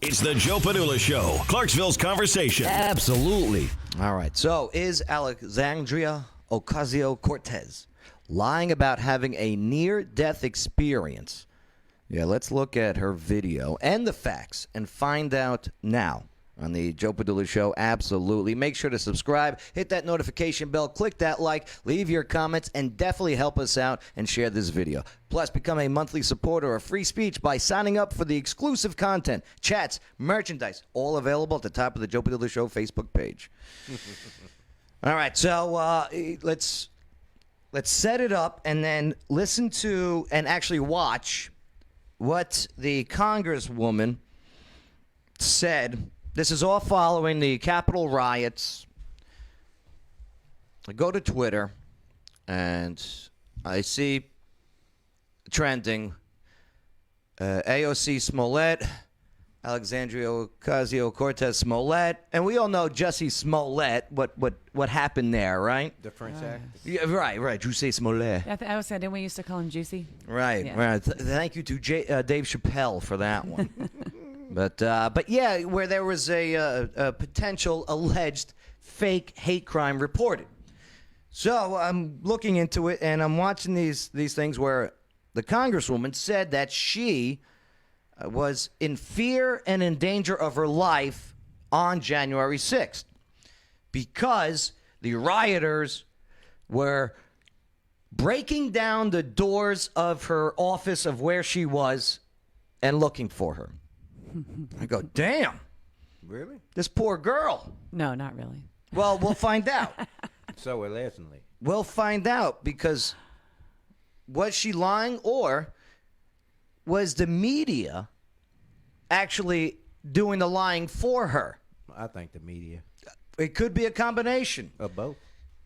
It's the Joe Padula Show, Clarksville's conversation. Absolutely. All right. So, is Alexandria Ocasio-Cortez lying about having a near-death experience? Yeah, let's look at her video and the facts and find out now on the Joe Padula Show. Absolutely. Make sure to subscribe, hit that notification bell, click that like, leave your comments, and definitely help us out and share this video. Plus, become a monthly supporter of free speech by signing up for the exclusive content, chats, merchandise, all available at the top of the Joe Padula Show Facebook page. All right, so let's set it up and then listen to and actually watch what the Congresswoman said. This is all following the Capitol riots. I go to Twitter, and I see trending AOC Smollett, Alexandria Ocasio-Cortez Smollett, and we all know Jussie Smollett, what happened there, right? The French actor. Yeah, right. Jussie Smollett. I was saying, didn't we used to call him Juicy? Right, Yeah. right. Thank you to Dave Chappelle for that one. But yeah, where there was a potential alleged fake hate crime reported. So I'm looking into it, and I'm watching these things where the Congresswoman said that she was in fear and in danger of her life on January 6th because the rioters were breaking down the doors of her office of where she was and looking for her. I go, damn. Really? This poor girl. No, not really. Well, we'll find out. So allegedly. We'll find out, because was she lying, or was the media actually doing the lying for her? I think the media. It could be a combination Of both.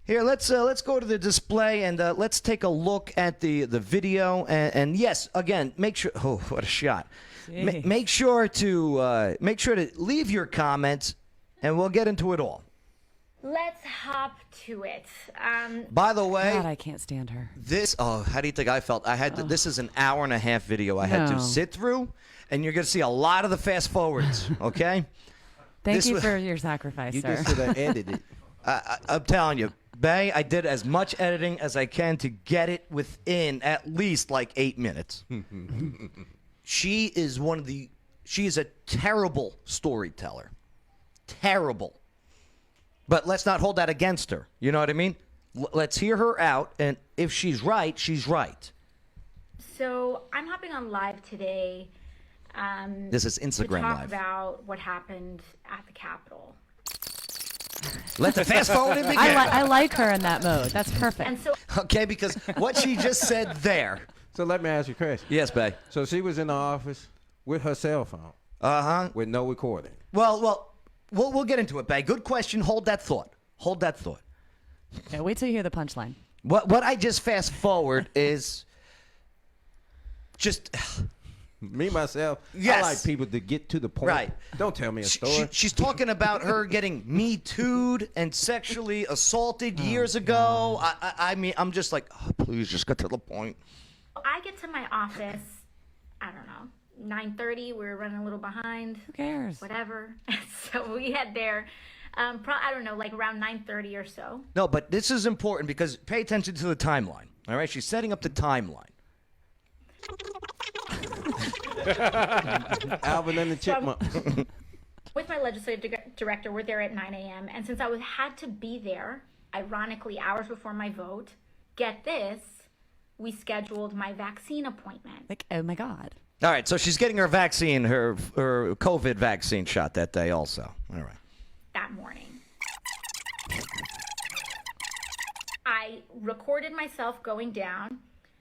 Here, let's go to the display and let's take a look at the video. And yes, again, make sure. Oh, what a shot! Make sure to leave your comments, and we'll get into it all. Let's hop to it. By the way, God, I can't stand her. How do you think I felt? This is an hour and a half video I had to sit through, and you're going to see a lot of the fast forwards. Okay. Thank you for your sacrifice, You sir. just should have edited it. I'm telling you, Bay, I did as much editing as I can to get it within at least like 8 minutes. She is a terrible storyteller. Terrible. But let's not hold that against her. You know what I mean? Let's hear her out, and if she's right, she's right. So I'm hopping on live today. This is Instagram to talk Live. about what happened at the Capitol. Let the fast forwarding begin. I like her in that mode. That's perfect. And so Okay, because what she just said there. So let me ask you a question. Yes, Bay. So she was in the office with her cell phone. Uh-huh. With no recording. Well, we'll get into it, Bay. Good question. Hold that thought. Yeah, wait till you hear the punchline. What I just fast forward is just Me, myself, Yes. I like people to get to the point. Right. Don't tell me a story. she's talking about her getting Me Too'd and sexually assaulted years ago. I mean, I'm just like, oh, please just get to the point. I get to my office, I don't know, 9:30. We were running a little behind. Who cares? Whatever. So we had there, I don't know, like around 9:30 or so. No, but this is important because pay attention to the timeline. All right, she's setting up the timeline. Alvin and the Chipmunk. With my legislative director, we're there at 9 a.m. And since I had to be there, ironically, hours before my vote, get this, we scheduled my vaccine appointment. Like, oh my God. All right, so she's getting her vaccine, her COVID vaccine shot that day also. All right. That morning. I recorded myself going down.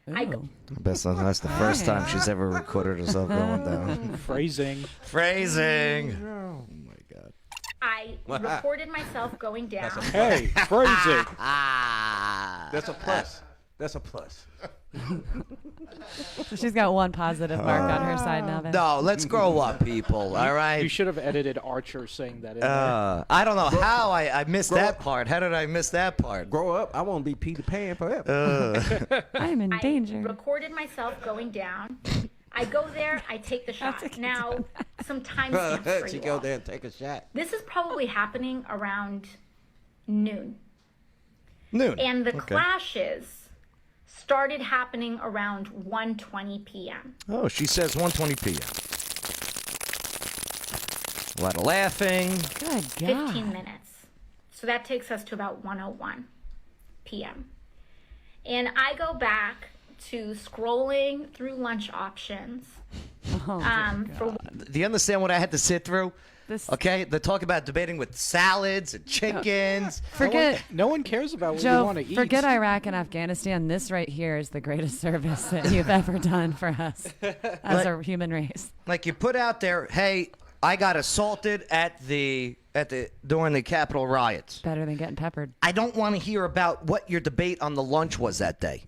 Ooh. That's the first time she's ever recorded herself going down. Phrasing. Oh my God. I recorded myself going down. Hey, phrasing. That's a plus. That's a plus. So she's got one positive mark on her side now. Then. No, let's grow up, people. All right. You should have edited Archer saying that in there. I don't know how I missed that part. How did I miss that part? Grow up. I want to be Peter Pan forever. I'm in danger. I recorded myself going down. I go there, I take the shot. Now, some timestamps for She you go all. there and take a shot. This is probably happening around noon. Noon. And the Okay. clashes started happening around 1:20 p.m. Oh, she says 1:20 p.m. A lot of laughing. Good 15 God. minutes. So that takes us to about 1:01 p.m. And I go back to scrolling through lunch options. Do you understand what I had to sit through? This Okay, they talk about debating with salads and chickens. forget No one cares about what you Joe. want to eat. Forget Iraq and Afghanistan. This right here is the greatest service that you've ever done for us as a human race. Like you put out there, hey, I got assaulted during the Capitol riots. Better than getting peppered. I don't want to hear about what your debate on the lunch was that day.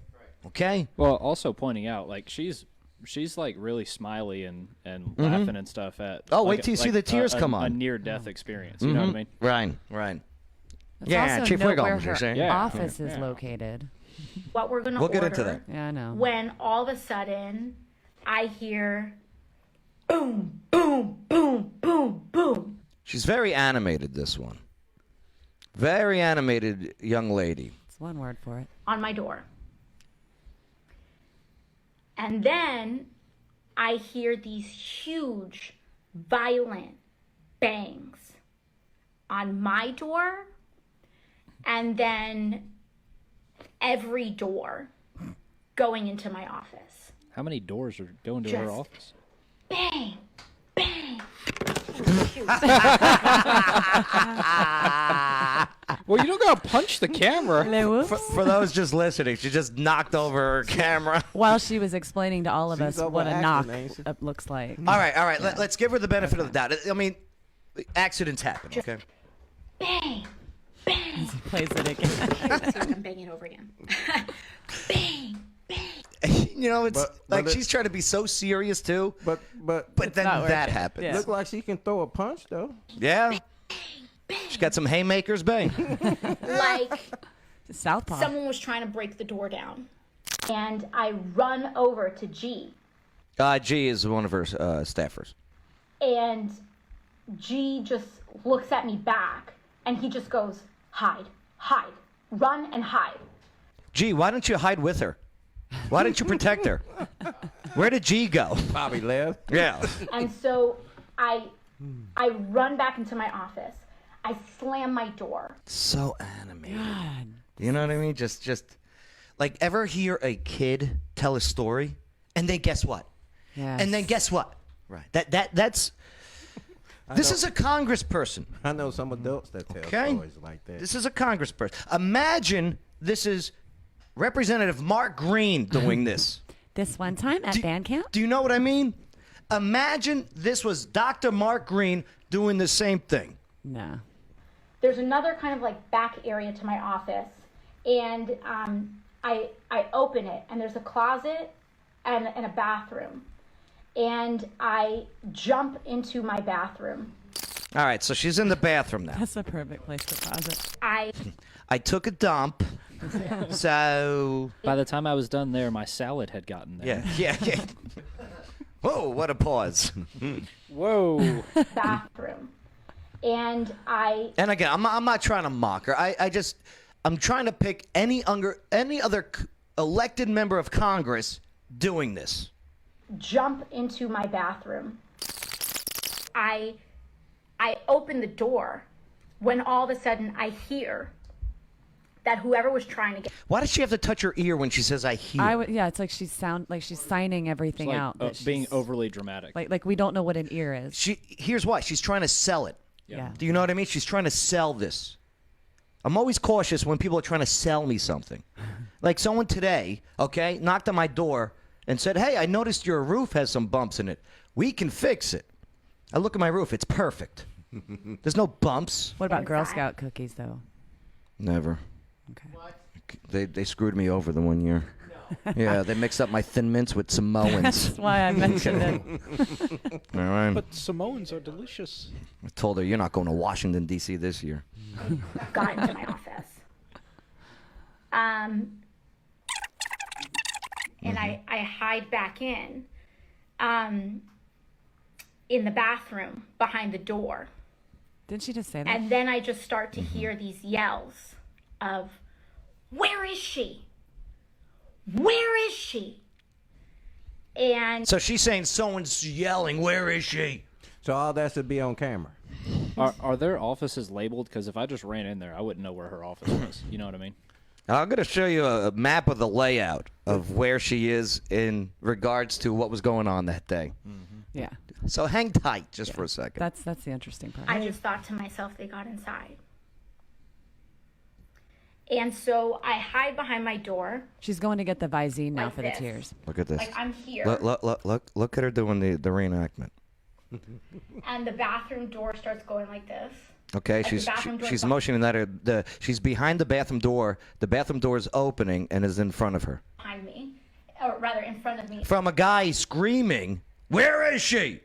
Okay? Well, also pointing out, like she's like really smiley and laughing and stuff at. Oh, like, wait till you see the tears come on. A near-death experience. You know what I mean? Right. Let's Yeah, also Chief note Wiggum, where you're her saying? Yeah. office is located. what we're going to We'll order. get into that. Yeah, I know. When all of a sudden I hear boom, boom, boom, boom, boom She's very animated, this one. Very animated young lady. It's one word for it. on my door. And then I hear these huge, violent bangs on my door and then every door going into my office. How many doors are going to her Just- office? Bang, bang. Well, you don't gotta punch the camera. For those just listening, she just knocked over her camera. While she was explaining to all of She's us what a knock overacting, ain't she? looks like. All right. Let's give her the benefit of the doubt. I mean, accidents happen, okay? Bang, bang. Plays it again. See if I'm banging over again. Bang, bang. You know, it's But like it- she's trying to be so serious too, But then not that working. happens. Yeah. look like she can throw a punch though. Yeah. She got some haymakers, bang. Like Southpaw. someone was trying to break the door down. And I run over to G. G is one of her staffers. And G just looks at me back and he just goes, hide, run and hide. G, why don't you hide with her? Why didn't you protect her? Where did G go? Probably left. Yeah. And so I run back into my office. I slam my door. So animated. You know what I mean? Just like ever hear a kid tell a story and then guess what? Yes. And then guess what? Right. That's this is a congressperson. I know some adults that tell Okay. stories like that. This is a congressperson. Imagine this is Representative Mark Green doing this. This one time at band camp? Do you know what I mean? Imagine this was Dr. Mark Green doing the same thing. No. There's another kind of like back area to my office. And I open it and there's a closet and a bathroom. And I jump into my bathroom. All right, so she's in the bathroom now. That's a perfect place to pause it. I took a dump. So By the time I was done there, my salad had gotten there. yeah. Whoa, what a pause. Whoa. bathroom. And And again, I'm not trying to mock her. I'm trying to pick any other elected member of Congress doing this. jump into my bathroom. I open the door when all of a sudden I hear that whoever was trying to get Why does she have to touch her ear when she says "I hear"? Yeah, it's like she's signing everything Like, out. that being she's- overly dramatic. like we don't know what an ear is. Here's why. She's trying to sell it. Yeah. Do you know what I mean? She's trying to sell this. I'm always cautious when people are trying to sell me something. Like someone today, okay, knocked on my door and said, "Hey, I noticed your roof has some bumps in it. We can fix it." I look at my roof. It's perfect. There's no bumps. What about Girl Scout cookies though? Never. Okay. They screwed me over the one year. Yeah, they mixed up my Thin Mints with Samoans. That's why I mentioned it. All right. But Samoans are delicious. I told her, "You're not going to Washington, D.C. this year." got into my office. And I hide back in. in the bathroom behind the door. Did she just say that? And then I just start to hear these yells of, "Where is she? Where is she?" And So she's saying someone's yelling, "Where is she?" So all that should be on camera. Are their offices labeled? Because if I just ran in there, I wouldn't know where her office was. You know what I mean? I'm going to show you a map of the layout of where she is in regards to what was going on that day. Yeah. So hang tight just for a second. That's the interesting part. I just thought to myself, they got inside. And so I hide behind my door. She's going to get the Visine now Like for this. the tears. Look at this. Like, I'm here. Look at her doing the reenactment. And the bathroom door starts going like this. Okay, Like the bathroom door's she's behind- motioning that she's behind the bathroom door. The bathroom door is opening and is in front of her. Behind me. Or rather, in front of me. From a guy screaming, "Where is she?"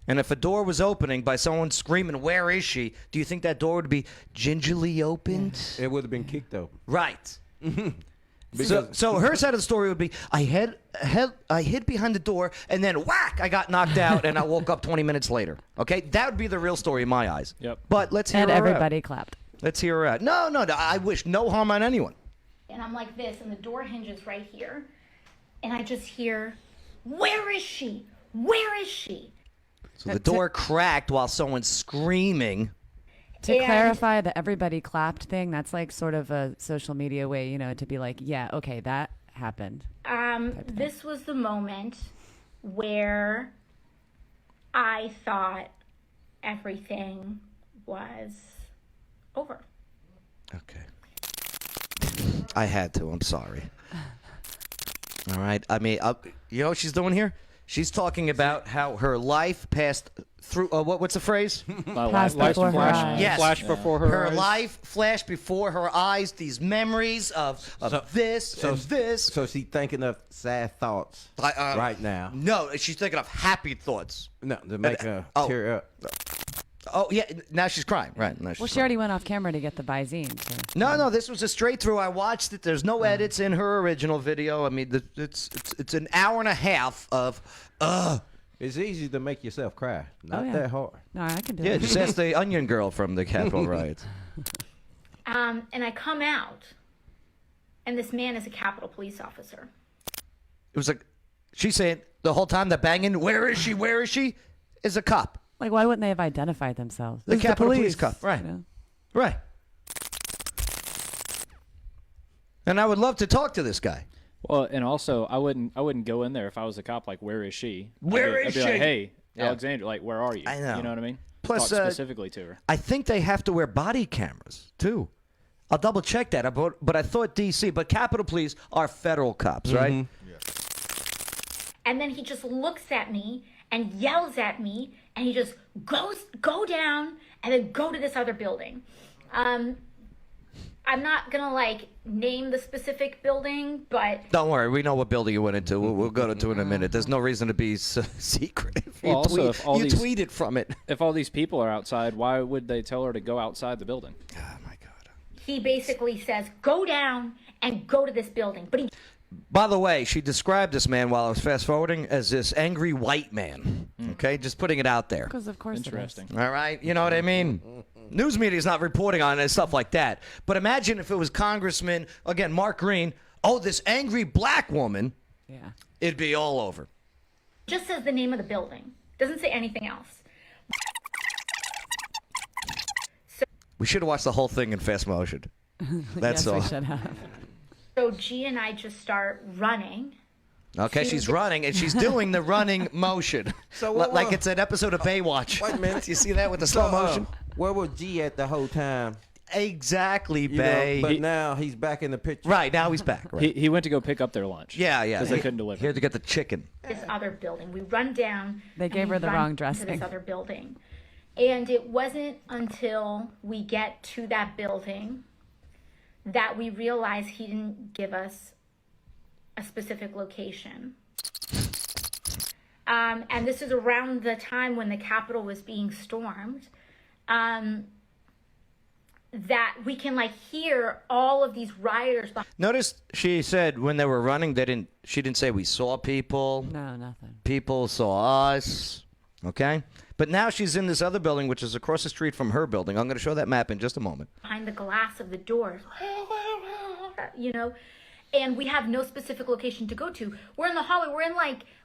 And if a door was opening by someone screaming, "Where is she?" do you think that door would be gingerly opened? It would have been kicked open. Right. So her side of the story would be, I hid behind the door, and then whack, I got knocked out, and I woke up 20 minutes later. Okay, that would be the real story in my eyes. Yep. But let's hear And her everybody out. clapped. Let's hear her out. No, I wish no harm on anyone. And I'm like this, and the door hinges right here. And I just hear, "Where is she? Where is she?" So the door cracked while someone's screaming. To And- clarify the everybody clapped thing, that's like sort of a social media way, you know, to be like, yeah, okay, that happened. This was the moment where I thought everything was over. Okay. I had to. I'm sorry. All right. I mean, you know what she's doing here? She's talking about how her life passed through. What's the phrase? My Passed life before her eyes. Yes. flash before her Her eyes. life flashed before her eyes. These memories of this and this. So she's thinking of sad thoughts right now. No, she's thinking of happy thoughts. No, to make her oh. tear up. Oh yeah, now she's crying. Right. Now she's Well, she crying. already went off camera to get the Visine. So. No, this was a straight through. I watched it. There's no edits in her original video. I mean, it's an hour and a half of It's easy to make yourself cry. Not yeah. that hard. No, I can do Yeah, it. just ask the Onion Girl from the Capitol riots. And I come out, and this man is a Capitol Police officer. It was like, she's saying the whole time that banging, "Where is she? Where is she?" is a cop. Like, why wouldn't they have identified themselves? The This is Capitol Police cop. Right. You know? Right. And I would love to talk to this guy. Well, and also, I wouldn't go in there if I was a cop. Like, where is she? Where I'd is be like, she? hey, Yeah. Alexandra, like, where are you? I know. You know what I mean? Plus, Talk specifically to her. I think they have to wear body cameras, too. I'll double check that. But I thought D.C., but Capitol Police are federal cops, right? And then he just looks at me and yells at me, and he just go down and then go to this other building. I'm not gonna like name the specific building, but Don't worry, we know what building you went into. We'll go into it in a minute. There's no reason to be secretive. Well, also, if all you these- tweeted from it. If all these people are outside, why would they tell her to go outside the building? Oh my God. he basically says, "Go down and go to this building." But he By the way, she described this man while I was fast forwarding as this angry white man. Okay, just putting it out there. Because of course Interesting. All right, you know what I mean? News media is not reporting on it and stuff like that. But imagine if it was Congressman, again, Mark Green, this angry black woman, it is. Yeah. it'd be all over. just says the name of the building, doesn't say anything else. We should have watched the whole thing in fast motion. That's yes, all. we should have. So G and I just start running. Okay, she's running, and she's doing the running motion. So like it's an episode of Baywatch. Wait a minute. You see that with the slow motion? Where was G at the whole time? Exactly, You know, Bay. but now he's back in the picture. Right, now he's back. Right. He went to go pick up their lunch. Yeah. Because they couldn't deliver. He had to get the chicken. This other building. We run down. They and gave we her the run wrong to dressing. this other building. And it wasn't until we get to that building that we realize he didn't give us a specific location. And this is around the time when the Capitol was being stormed. that we can like hear all of these rioters behind. Notice she said when they were running, she didn't say we saw people. No, nothing. People saw us. Okay? But now she's in this other building, which is across the street from her building. I'm going to show that map in just a moment. Behind the glass of the doors, you know, and we have no specific location to go to. We're in the hallway. We're in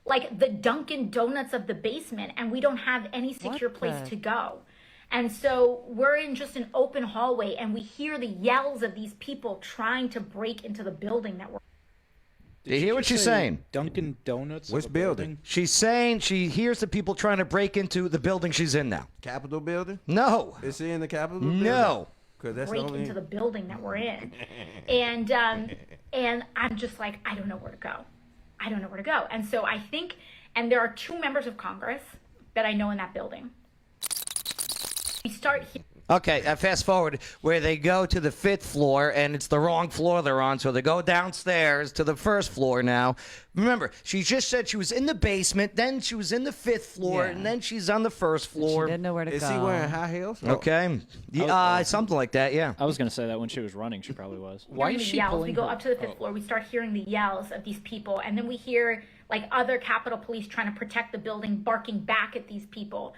like the Dunkin' Donuts of the basement, and we don't have any secure place to go. And so we're in just an open hallway, and we hear the yells of these people trying to break into the building that we're. Do you hear what she's saying? Dunkin' Donuts. Which building? She's saying she hears the people trying to break into the building she's in now. Capitol building? No. Is she in the Capitol building? No. Because that's break the only... into the building that we're in. And I'm just like, I don't know where to go. I don't know where to go. And so I think, and there are 2 members of Congress that I know in that building. We start here. Okay, fast forward where they go to the 5th floor, and it's the wrong floor they're on, so they go downstairs to the 1st floor now. Remember, she just said she was in the basement, then she was in the 5th floor, Yeah. and then she's on the 1st floor. She didn't know where to Is go. she wearing high heels? Okay, something like that, yeah. I was gonna say that when she was running, she probably was. Why hearing is the she yells. pulling We go her- up to the 5th floor. We start hearing the yells of these people, and then we hear like other Capitol Police trying to protect the building, barking back at these people.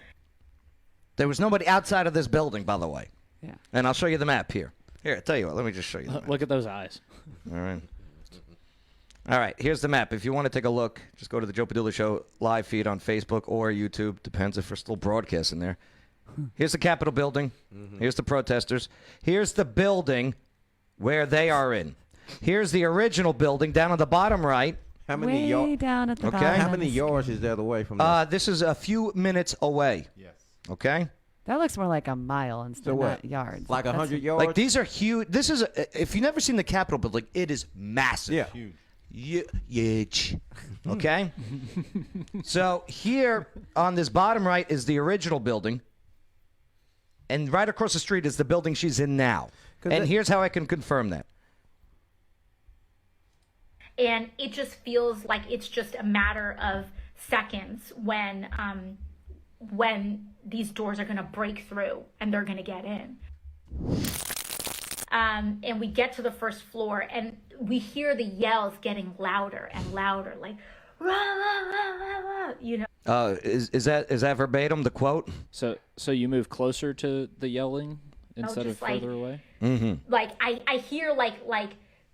There was nobody outside of this building, by the way. Yeah. And I'll show you the map here. Here, I tell you what, let me just show you the map. Look at those eyes. All right. All right, here's the map. If you want to take a look, just go to the Joe Padula Show live feed on Facebook or YouTube. Depends if we're still broadcasting there. Here's the Capitol building. Here's the protesters. Here's the building where they are in. Here's the original building down on the bottom right. How many Way yards? down at the Okay. bottom. How of many the yards is that away from that? This is a few minutes away. Yes. Okay? That looks more like a mile instead So of what? not yards. Like That's- 100 yards? Like, these are huge. This is, if you've never seen the Capitol building, it is massive. Yeah. Huge. Okay? So here on this bottom right is the original building. And right across the street is the building she's in now. 'Cause And it- here's how I can confirm that. And it just feels like it's just a matter of seconds when these doors are going to break through and they're going to get in. And we get to the 1st floor and we hear the yells getting louder and louder, like, rah, rah, rah, rah, rah, you know. Is that verbatim, the quote? So you move closer to the yelling instead of just like- further away? Like I hear like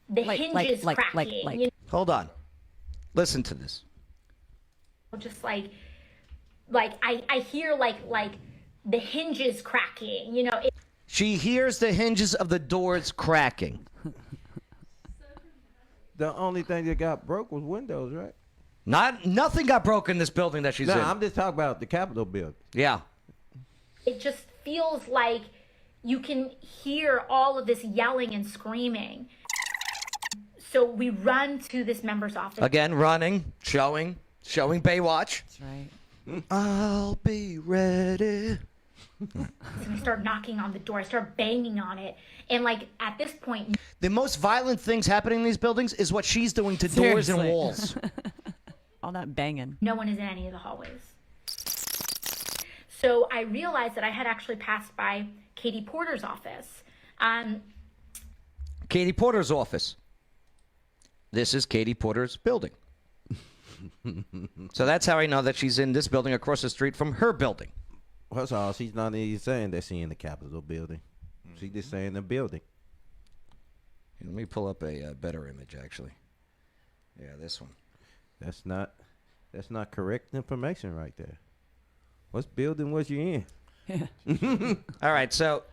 the hinges cracking, you Hold on. Listen to this. know, just like I hear like the hinges cracking, you know. She hears the hinges of the doors cracking. The only thing that got broke was windows, right? Nothing got broken in this building that she's No, in. I'm just talking about the Capitol building. Yeah. It just feels like you can hear all of this yelling and screaming. So we run to this member's office. Again, running, showing Baywatch. That's right. I'll be ready. And I start knocking on the door. I start banging on it. And like at this point, The most violent things happening in these buildings is what she's doing to doors and Seriously. walls. All that banging. no one is in any of the hallways. So I realized that I had actually passed by Katie Porter's office. Katie Porter's office. This is Katie Porter's building. So that's how I know that she's in this building across the street from her building. That's all. She's not even saying that she's in the Capitol building. She's just saying the building. Let me pull up a better image, actually. Yeah, this one. That's not correct information right there. What building was you in? All right, so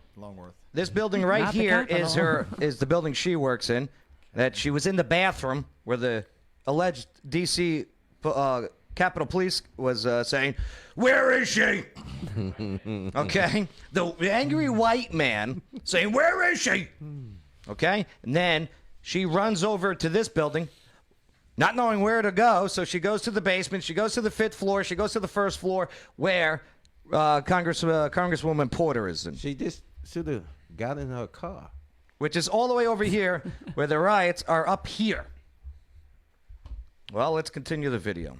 this building right Not the here Capitol. is the building she works in. That she was in the bathroom where the alleged D.C. Capitol Police was saying, "Where is she?" Okay, the angry white man saying, "Where is she?" Okay, and then she runs over to this building, not knowing where to go. So she goes to the basement. She goes to the 5th floor. She goes to the 1st floor where Congresswoman Porter is in. She just should have got in her car. Which is all the way over here, where the riots are up here. Well, let's continue the video.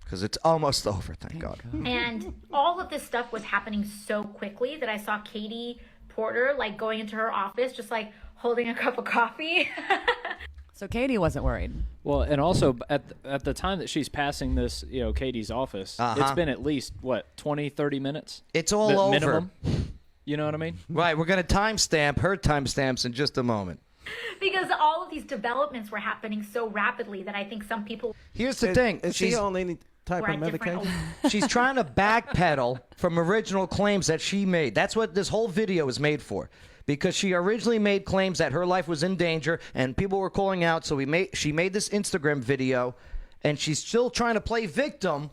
Because it's almost over, thank God. And all of this stuff was happening so quickly that I saw Katie Porter, like going into her office, just like holding a cup of coffee. So Katie wasn't worried. Well, and also at the time that she's passing this, Katie's office, it's been at least, 20, 30 minutes? It's all over. Minimum. You know what I mean? Right. We're going to timestamp her timestamps in just a moment. Because all of these developments were happening so rapidly that I think some people Here's the thing. Is she on any type were of at different. medication? She's trying to backpedal from original claims that she made. That's what this whole video is made for. Because she originally made claims that her life was in danger and people were calling out. So she made this Instagram video, and she's still trying to play victim,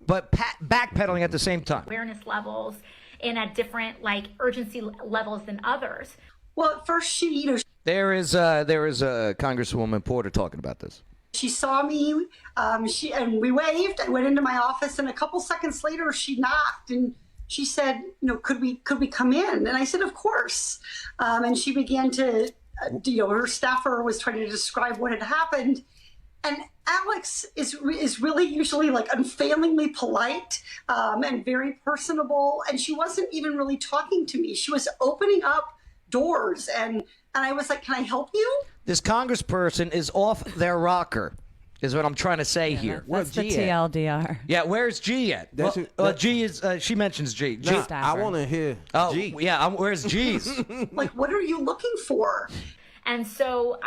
but backpedaling at the same time. Awareness levels and at different like urgency levels than others. Well, at first she, There is Congresswoman Porter talking about this. she saw me, and we waved. I went into my office, and a couple seconds later, she knocked and she said, could we come in? And I said, of course. And she began to, her staffer was trying to describe what had happened. And Alex is really usually like unfailingly polite and very personable. And she wasn't even really talking to me. She was opening up doors. And I was like, can I help you? This congressperson is off their rocker, is what I'm trying to say here. That's the G at? TLDR. Yeah, where's G at? G is, she mentions G. G. Nah, I Staffer. want to hear G. Yeah, where's G's? Like, what are you looking for? And so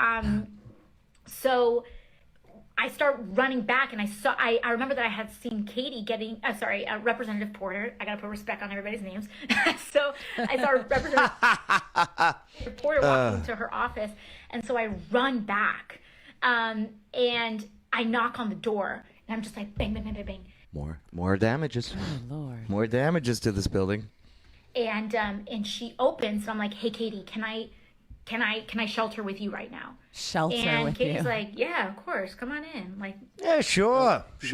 I start running back, and I remember that I had seen Katie getting, Representative Porter. I got to put respect on everybody's names. So I saw Representative Porter walking into her office, and so I run back, and I knock on the door, and I'm just like, bang, bang, bang, bang, bang. More damages. Oh, Lord. More damages to this building. And she opens, and I'm like, hey, Katie, can I shelter with you right now? Shelter And with Katie's you. like, yeah, of course, come on in. Like, Yeah, sure. You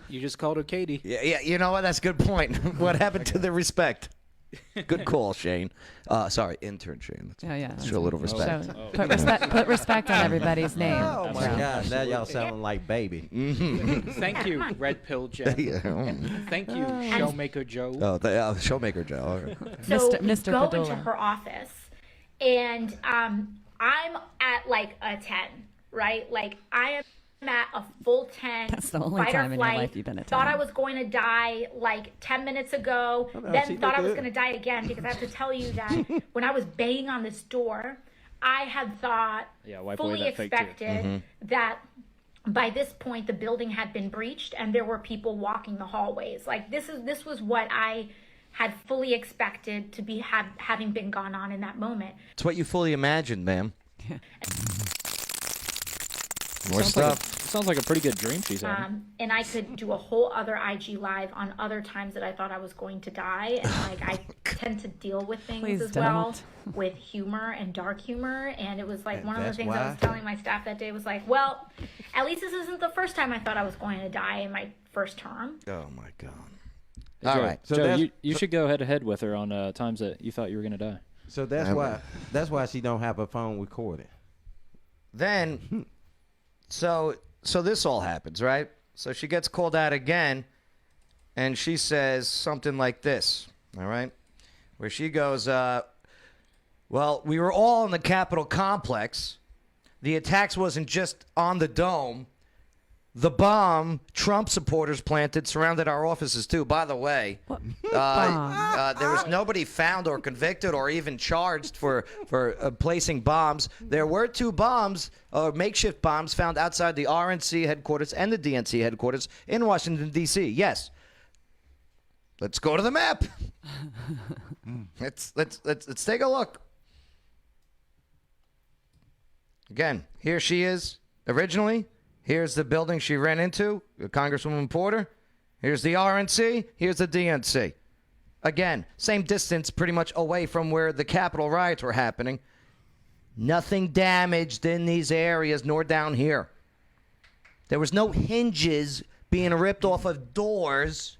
just called her Katie. Yeah, you know what? That's a good point. What happened to the respect? Good call, Shane. Sorry, intern Shane. Oh, yeah. Show a little respect. So, put respect on everybody's name. Oh my So. God! Now y'all sounding like baby. Thank you, Red Pill Jen. Yeah. Thank you, Showmaker Joe. Oh, Showmaker Joe. Okay. so Mr. go Padula. into her office, and I'm at like a 10, right? Like I am at a full 10. That's the only fight or time in your flight. life you've been a 10. Thought I was going to die like 10 minutes ago. Then thought I was going to die again, because I have to tell you that when I was banging on this door, I had thought, wipe away fully that fake tear. expected that by this point the building had been breached and there were people walking the hallways. Like this was what I had fully expected to be having been gone on in that moment. It's what you fully imagined, ma'am. More stuff. Sounds like a pretty good dream she's having. And I could do a whole other IG live on other times that I thought I was going to die. And like I tend to deal with things Please as well with humor and dark humor. And it was like And one of the that's things I why? was telling my staff that day was like, well, at least this isn't the first time I thought I was going to die in my first term. Oh my God. Joe, All right. So Joe, that's- you should go head to head with her on times that you thought you were going to die. So that's why she don't have her phone recorded. Then, so this all happens, right? So she gets called out again, and she says something like this, all right? Where she goes, well, we were all in the Capitol complex. The attacks wasn't just on the dome. The bomb Trump supporters planted surrounded our offices, too. By the way, there was nobody found or convicted or even charged for placing bombs. There were 2 bombs, makeshift bombs, found outside the RNC headquarters and the DNC headquarters in Washington, D.C. Yes. Let's go to the map. Let's take a look. Again, here she is originally. Here's the building she ran into, Congresswoman Porter. Here's the RNC. Here's the DNC. Again, same distance pretty much away from where the Capitol riots were happening. Nothing damaged in these areas, nor down here. There was no hinges being ripped off of doors.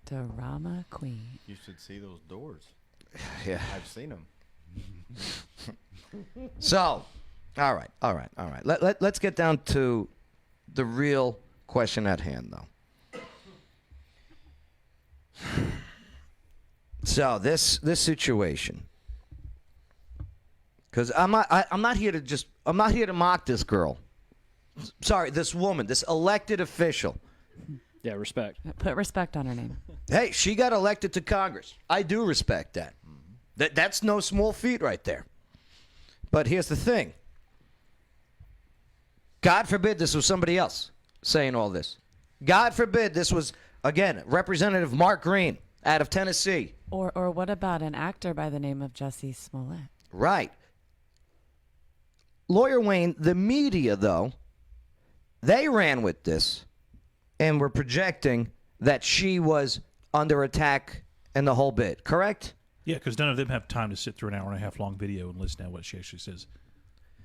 Drama queen. You should see those doors. Yeah. I've seen them. So, all right. Let's get down to the real question at hand, though. So this situation, because I'm not here to mock this girl. Sorry, this woman, this elected official. Yeah, respect. Put respect on her name. Hey, she got elected to Congress. I do respect that. That's no small feat right there. But here's the thing. God forbid this was somebody else saying all this. God forbid this was, again, Representative Mark Green out of Tennessee. Or what about an actor by the name of Jussie Smollett? Right. Lawyer Wayne, the media, though, they ran with this and were projecting that she was under attack and the whole bit, correct? Yeah, because none of them have time to sit through an hour and a half long video and listen to what she actually says.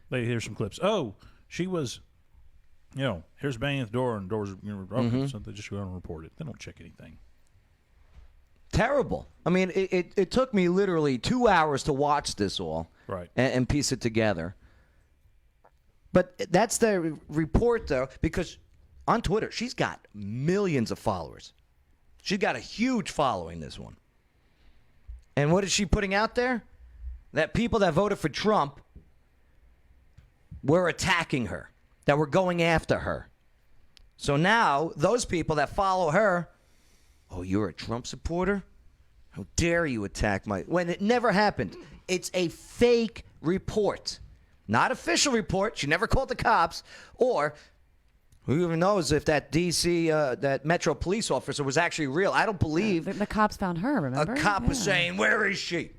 They hear some clips. Oh, she was, here's banging at the door and doors, okay, so they just go and report it. They don't check anything. Terrible. I mean, it took me literally 2 hours to watch this all and piece it together. But that's the report, though, because on Twitter, she's got millions of followers. She's got a huge following, this one. And what is she putting out there? That people that voted for Trump were attacking her, that were going after her. So now, those people that follow her, oh, you're a Trump supporter? How dare you attack my... When it never happened. It's a fake report. Not official report. She never called the cops. Or who even knows if that D.C., that Metro police officer was actually real. I don't believe... The cops found her, remember? A cop was saying, where is she?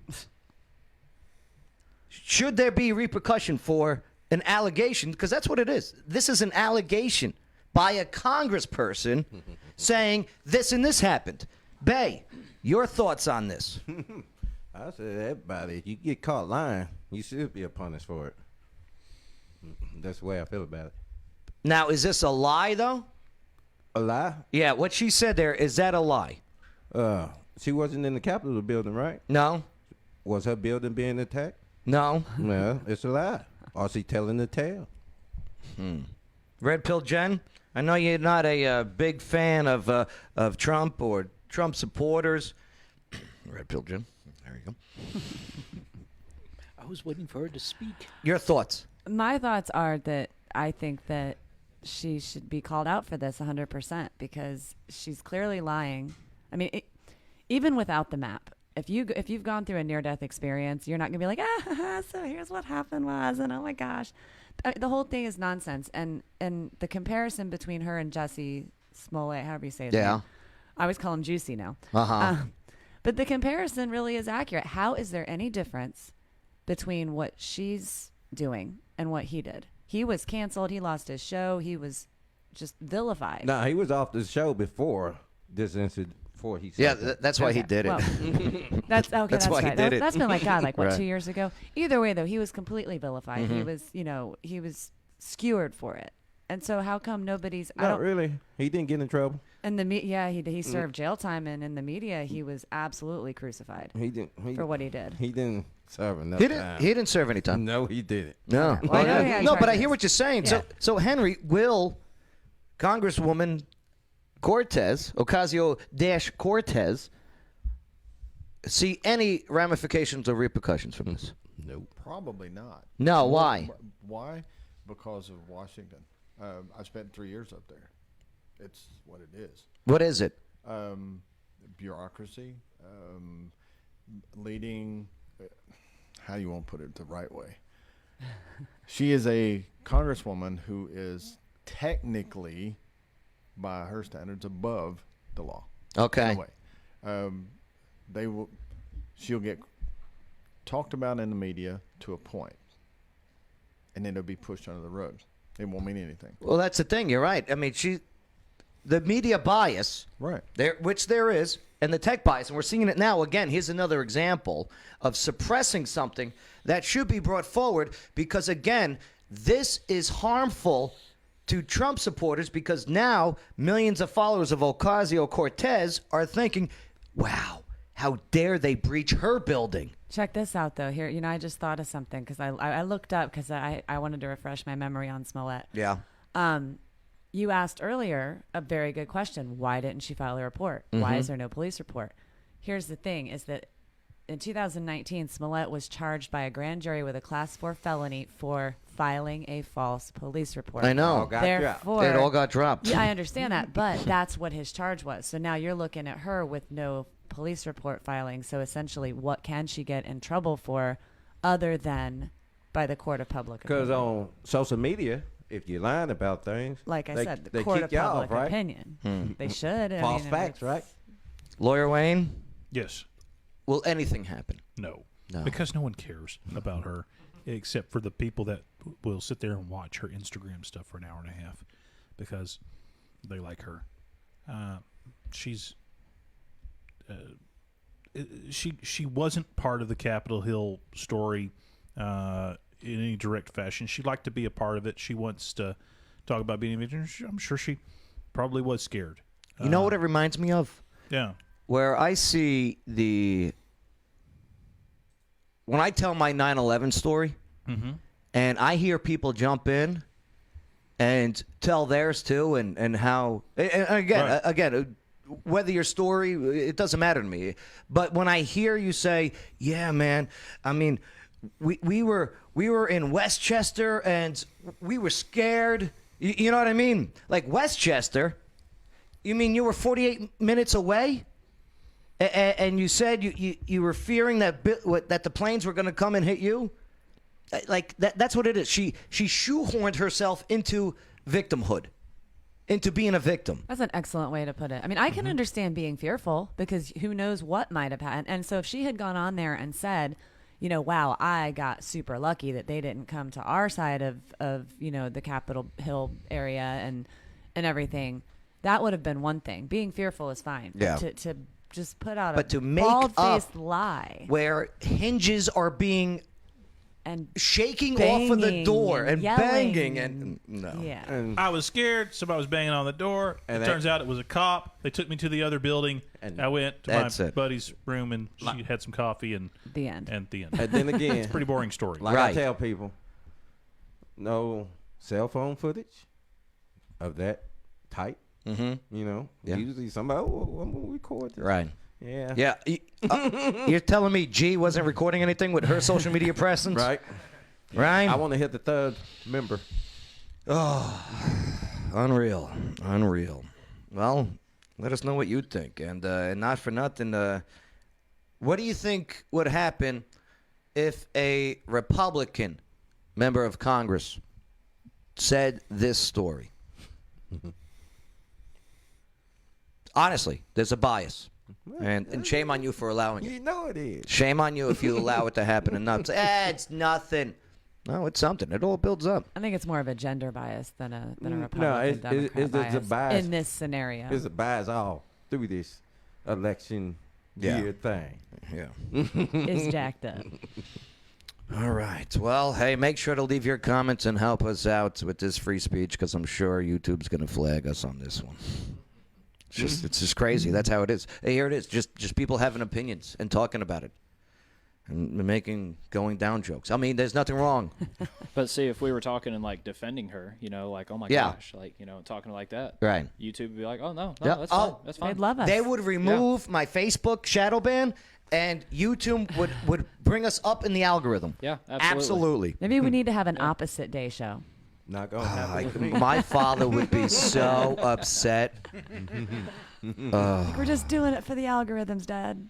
Should there be repercussion for an allegation? Because that's what it is. This is an allegation by a congressperson saying this and this happened. Bay, your thoughts on this? I said, everybody, if you get caught lying, you should be punished for it. That's the way I feel about it. Now, is this a lie, though? A lie? Yeah, what she said there, is that a lie? She wasn't in the Capitol building, right? No. Was her building being attacked? No. Well, it's a lie. Or she telling the tale? Red Pill Jen, I know you're not a big fan of Trump or Trump supporters. Red Pill Jen, there you go. I was waiting for her to speak. Your thoughts? My thoughts are that I think that she should be called out for this 100% because she's clearly lying. I mean, even without the map, if you've gone through a near-death experience, you're not gonna be like, so here's what happened was, and oh my gosh, the whole thing is nonsense. And the comparison between her and Jussie Smollett, however you say his name, I always call him Juicy now. But the comparison really is accurate. How is there any difference between what she's doing and what he did? He was canceled. He lost his show. He was just vilified. No, he was off the show before this incident. Before he said that's why he did it. Well, that's okay. That's why right. he did it. That's been like God, like what, Right. 2 years ago. Either way, though, he was completely vilified. He was, he was skewered for it. And so, how come nobody's? Not really. He didn't get in trouble. And he served jail time, and in the media, he was absolutely crucified. He didn't for what he did. He didn't serve enough time. He didn't serve any time. No, he didn't. No. Well, I know he had No, but I charges. hear what you're saying. Yeah. So Henry, will Congresswoman Cortez, Ocasio-Cortez, see any ramifications or repercussions from this? Nope. Probably not. No, why? Why? Because of Washington. I spent 3 years up there. It's what it is. What is it? Bureaucracy, leading. How do you want to put it the right way? She is a congresswoman who is technically, by her standards, above the law. Okay. Anyway, she'll get talked about in the media to a point, and then it'll be pushed under the rug. It won't mean anything. Well, that's the thing. You're right. I mean, the media bias, right? Which there is, and the tech bias, and we're seeing it now. Again, here's another example of suppressing something that should be brought forward because, again, this is harmful to Trump supporters because now millions of followers of Ocasio-Cortez are thinking, wow, how dare they breach her building? Check this out, though. Here, I just thought of something because I looked up because I wanted to refresh my memory on Smollett. Yeah. You asked earlier a very good question. Why didn't she file a report? Why is there no police report? Here's the thing: is that in 2019, Smollett was charged by a grand jury with a Class 4 felony for filing a false police report. I know. Therefore, it all got dropped. Yeah, I understand that, but that's what his charge was. So now you're looking at her with no police report filing. So essentially, what can she get in trouble for other than by the court of public opinion? Because on social media, if you're lying about things, like I said, the they court kick of you public off, right? opinion. They should. False facts, right? Lawyer Wayne, Yes. will anything happen? No. No. Because no one cares about her except for the people that will sit there and watch her Instagram stuff for an hour and a half because they like her. She's she wasn't part of the Capitol Hill story in any direct fashion. She'd like to be a part of it. She wants to talk about being a victim. I'm sure she probably was scared. You know what it reminds me of? Yeah. Where I see when I tell my 9/11 story, and I hear people jump in and tell theirs too, and how, and again, whether your story, it doesn't matter to me. But when I hear you say, "Yeah, man, I mean, we were in Westchester and we were scared," you know what I mean? Like Westchester, you mean you were 48 minutes away? And you said you were fearing that the planes were going to come and hit you? Like, that's what it is. She shoehorned herself into victimhood, into being a victim. That's an excellent way to put it. I mean, I can understand being fearful because who knows what might have happened. And so if she had gone on there and said, you know, wow, I got super lucky that they didn't come to our side of you know, the Capitol Hill area and everything, that would have been one thing. Being fearful is fine. Yeah. But to just put out But a to make bald-faced up lie where hinges are being and shaking off of the door and yelling banging and no. Yeah. And I was scared. Somebody was banging on the door. And It turns out it was a cop. They took me to the other building. And I went to that's my it. buddy's room and she had some coffee and The end. the end. and then again, It's a pretty boring story. like Right. I tell people, no cell phone footage of that type. Mm-hmm. You know, Yeah. usually somebody, I'm gonna record this. Right. Yeah. Yeah. You're telling me G wasn't recording anything with her social media presence? Right. Right? I want to hit the third member. Unreal. Well, let us know what you think. And not for nothing, what do you think would happen if a Republican member of Congress said this story? Honestly, there's a bias. And shame on you for allowing it. You know it is. Shame on you if you allow it to happen and not say, it's nothing. No, it's something. It all builds up. I think it's more of a gender bias than a Republican No, it's Democrat a bias in this scenario. It's a bias all through this election year thing. Yeah. Is jacked up. All right. Well, hey, make sure to leave your comments and help us out with this free speech because I'm sure YouTube's going to flag us on this one. It's just crazy. That's how it is. Hey, here it is. Just people having opinions and talking about it and going down jokes. I mean, there's nothing wrong. But see, if we were talking and like defending her, you know, like, oh my gosh, like, you know, talking like that, Right. YouTube would be like, oh no, Yeah. that's fine, that's fine. They'd love us. They would remove my Facebook shadow ban, and YouTube would bring us up in the algorithm. Yeah, absolutely. Maybe we need to have an opposite day show. Not gonna happen with me. My father would be so upset. We're just doing it for the algorithms, Dad.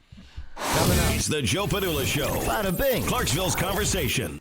It's the Joe Padula Show. Bada bing. Clarksville's conversation.